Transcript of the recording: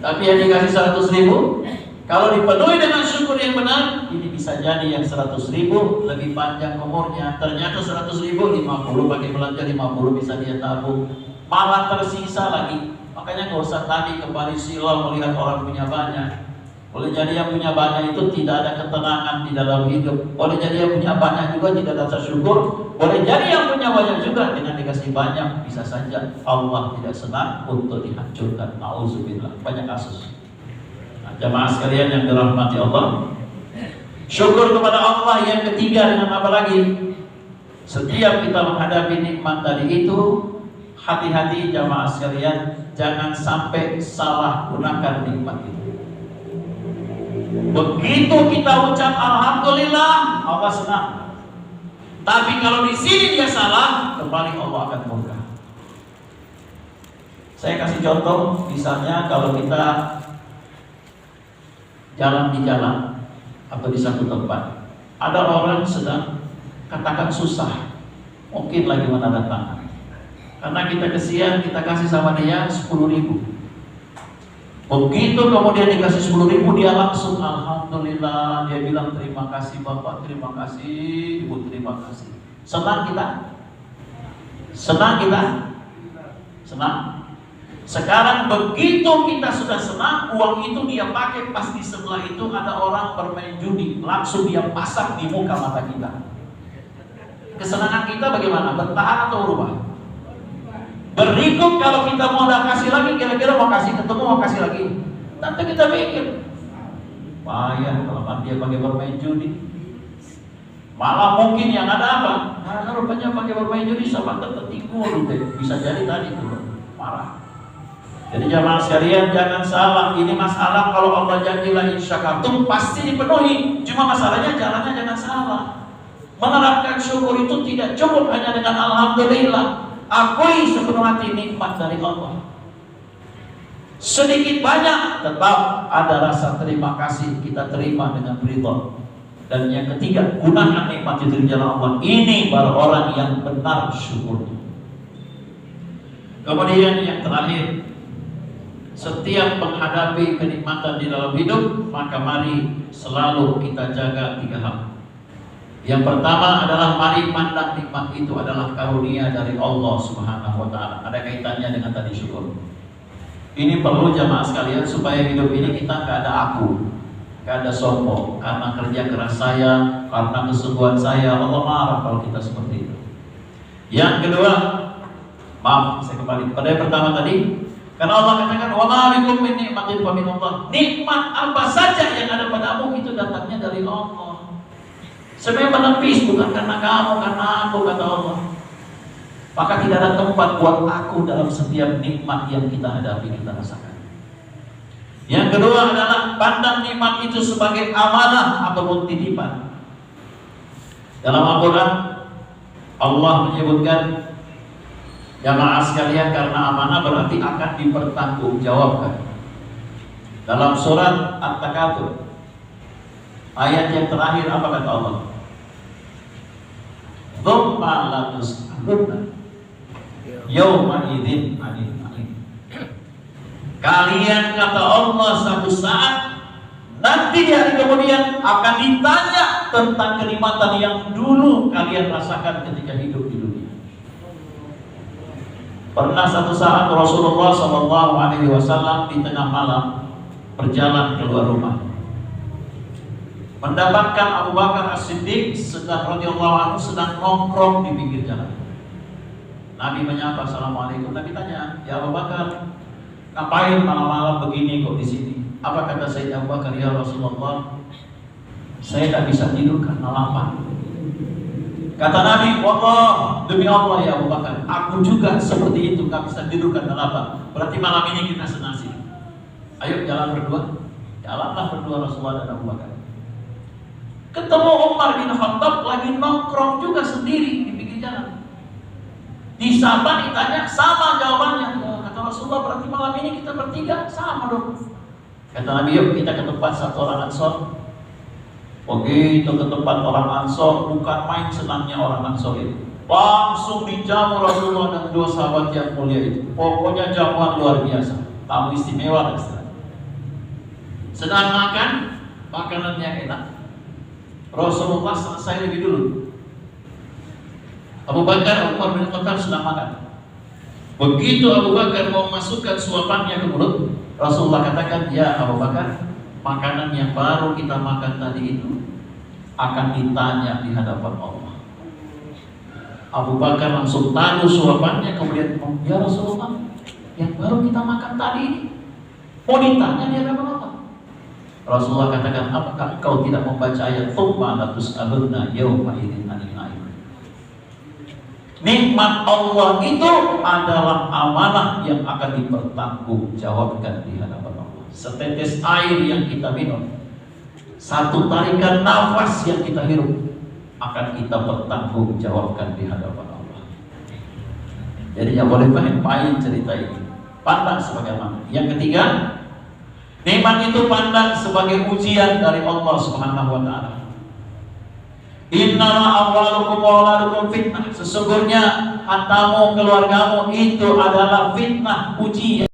Tapi yang dikasih 100.000, kalau dipenuhi dengan syukur yang benar, ini bisa jadi yang 100.000 lebih panjang umurnya. Ternyata 100.000, 50 pakai belanja, 50 bisa dia tabung, malah tersisa lagi. Makanya nggak usah tadi kembali silau melihat orang punya banyak. Boleh jadi yang punya banyak itu tidak ada ketenangan di dalam hidup. Boleh jadi yang punya banyak juga tidak rasa syukur. Boleh jadi yang punya banyak juga dengan dikasih banyak bisa saja Allah tidak senang untuk dihancurkan. Nauzubillah. Banyak kasus. Nah, jamaah sekalian yang dirahmati Allah, syukur kepada Allah yang ketiga dengan apa lagi? Setiap kita menghadapi nikmat tadi itu, hati-hati jamaah sekalian, jangan sampai salah gunakan nikmat itu. Begitu kita ucap alhamdulillah, Allah senang. Tapi kalau di sini dia salah, kembali Allah akan murka. Saya kasih contoh, misalnya kalau kita jalan di jalan atau di satu tempat, ada orang sedang katakan susah, mungkin lagi menandatangan. Karena kita kesian, kita kasih sama dia 10.000. Begitu kemudian dikasih 10.000, dia langsung alhamdulillah, dia bilang terima kasih Bapak, terima kasih Ibu, terima kasih. Senang kita? Senang kita? Senang. Sekarang begitu kita sudah senang, uang itu dia pakai, pasti setelah itu ada orang bermain judi, langsung dia pasang di muka mata kita. Kesenangan kita bagaimana? Bertahan atau berubah? Berikut kalau kita mau ada kasih lagi, kira-kira mau kasih ketemu, mau kasih lagi. Nanti kita pikir, payah kalau dia pakai bermain judi. Malah mungkin yang ada apa? Nah, rupanya pakai bermain judi sama tertimbun, bisa jadi tadi tuh marah. Jadi jamaah sekalian jangan salah, ini masalah kalau Allah janjilah insyakartum pasti dipenuhi. Cuma masalahnya jalannya jangan salah. Menerapkan syukur itu tidak cukup hanya dengan alhamdulillah. Akui sepenuh hati nikmat dari Allah. Sedikit banyak tetap ada rasa terima kasih, kita terima dengan ridha. Dan yang ketiga, gunakan nikmat itu di jalan Allah. Ini baru orang yang benar syukur. Kemudian yang terakhir, setiap menghadapi kenikmatan di dalam hidup, maka mari selalu kita jaga 3 hal. Yang pertama adalah mari pandang nikmat itu adalah karunia dari Allah Subhanahu wa taala. Ada kaitannya dengan tadi syukur. Ini perlu jamaah sekalian supaya hidup ini kita gak ada aku, gak ada sombong, karena kerja keras saya, karena kesungguhan saya. Allah marah kalau kita seperti itu. Yang kedua, maaf saya kembali pada yang pertama tadi, karena Allah katakan wa ma bikum min nikmatin fa min Allah. Nikmat apa saja yang ada padamu itu datangnya dari Allah. Sebenarnya menepis bukan karena kamu, karena aku, kata Allah. Maka tidak ada tempat buat aku dalam setiap nikmat yang kita hadapi, kita rasakan. Yang kedua adalah pandang nikmat itu sebagai amanah ataupun titipan. Dalam Al-Quran Allah menyebutkan, jamaah sekalian, karena amanah berarti akan dipertanggungjawabkan. Dalam surat At-Takatsur ayat yang terakhir apa kata Allah? Dzumma la tus'aluna yauma idzin 'anil na'im. Kalian, kata Allah, satu saat nanti di hari kemudian akan ditanya tentang kenikmatan yang dulu kalian rasakan ketika hidup di dunia. Pernah satu saat Rasulullah SAW di tengah malam berjalan keluar rumah, mendapatkan Abu Bakar As-Siddiq radhiyallahu anhu sedang nongkrong di pinggir jalan. Nabi menyapa, assalamualaikum. Nabi tanya, ya Abu Bakar, ngapain malam-malam begini kok di sini? Apa kata Sayyid Abu Bakar? Ya Rasulullah, saya tak bisa tidur karena lapar. Kata Nabi, wallah, demi Allah ya Abu Bakar, aku juga seperti itu, tak bisa tidur karena lapar. Berarti malam ini kita senasib. Ayo jalan berdua. Jalanlah berdua Rasulullah dan Abu Bakar. Ketemu Umar bin Khattab lagi nongkrong juga sendiri di pinggir jalan. Disapa, ditanya, sama jawabannya. Kata Rasulullah, berarti malam ini kita bertiga sama dong. Kata Nabi, yuk kita ke tempat satu orang Ansor. Begitu ke tempat orang Ansor, bukan main senangnya orang Ansor itu. Langsung dijamu Rasulullah dan 2 sahabat yang mulia itu. Pokoknya jamuan luar biasa, tamu istimewa dan istilahnya. sedang makan makanan yang enak. Rasulullah selesai lebih dulu. Abu Bakar, Umar bin Khattab sedang makan. Begitu Abu Bakar mau masukkan suapannya ke mulut, Rasulullah katakan, ya Abu Bakar, makanan yang baru kita makan tadi itu akan ditanya di hadapan Allah. Abu Bakar langsung taruh suapannya, kemudian, ya Rasulullah, yang baru kita makan tadi ini mau ditanya di hadapan Allah. Rasulullah katakan, apakah engkau tidak membaca ayat tsumma latus'alunna yauma idzin 'anil na'im? Nikmat Allah itu adalah amanah yang akan dipertanggungjawabkan di hadapan Allah. Setetes air yang kita minum, satu tarikan nafas yang kita hirup, akan kita pertanggungjawabkan di hadapan Allah. Jadi yang boleh main cerita ini, pandang sebagai amanah. Yang ketiga, nikmat itu pandang sebagai ujian dari Allah Subhanahu wa taala. Innama amwalukum wa auladukum fitnah. Sesungguhnya hartamu, keluargamu itu adalah fitnah, ujian.